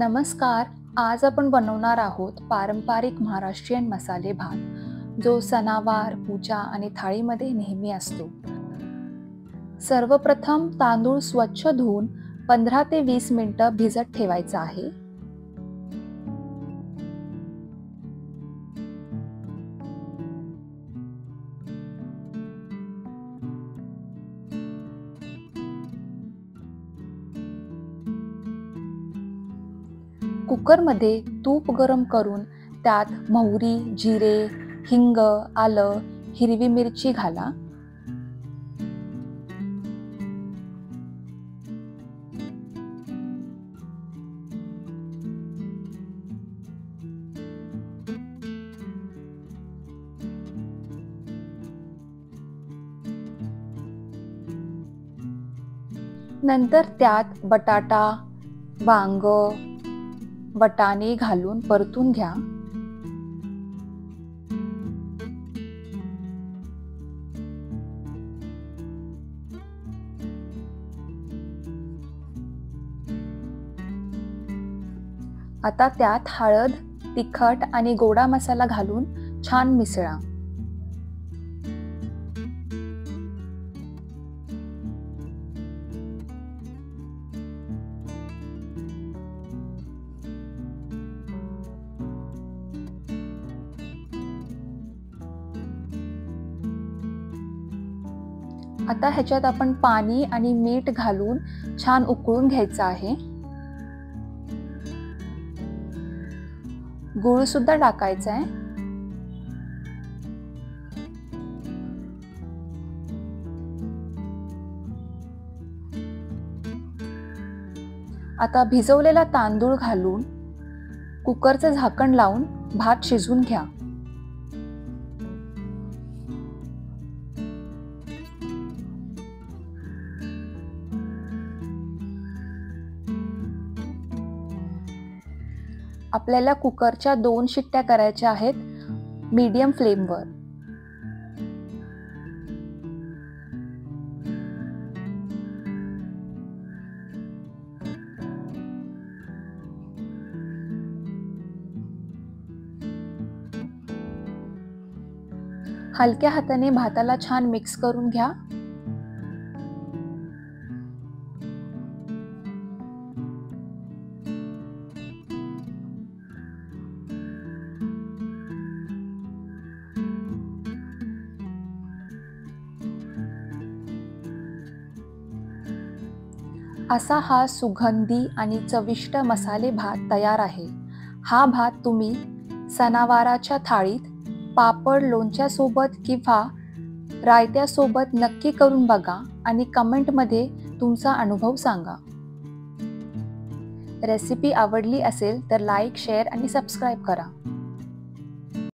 नमस्कार. आज आपण बनवणार आहोत पारंपरिक महाराष्ट्रीयन मसाले भात, जो सणावार, पूजा आणि थाळीमध्ये नेहमी असतो. सर्वप्रथम तांदूळ स्वच्छ धुवून 15 ते 20 मिनिटं भिजत ठेवायचा आहे. कुकरमध्ये तूप गरम करून त्यात मोहरी, जिरे, हिंग, आलं, हिरवी मिरची घाला. नंतर त्यात बटाटा, वांग, वटाणे घालून परतून घ्या. आता त्यात हळद, तिखट आणि गोडा मसाला घालून छान मिसळा. आता ह्याच्यात आपण पाणी आणि मीठ घालून छान उकळून घ्यायचं आहे. गूळ सुद्धा टाकायचा आहे. आता भिजवलेला तांदूळ घालून कुकरचं झाकण लावून भात शिजवून घ्या. आपल्याला कुकरच्या 2 शिट्ट्या करायच्या आहेत मीडियम फ्लेमवर. हलक्या हाताने भाताला छान मिक्स करून घ्या. असा हा सुगंधी आणि चविष्ट मसाले भात तयार आहे. हा भात तुम्ही सणावाराच्या थाळीत पापड, लोणच्यासोबत किंवा रायत्यासोबत नक्की करून बघा आणि कमेंटमध्ये तुमचा अनुभव सांगा. रेसिपी आवडली असेल तर लाईक, शेअर आणि सबस्क्राईब करा.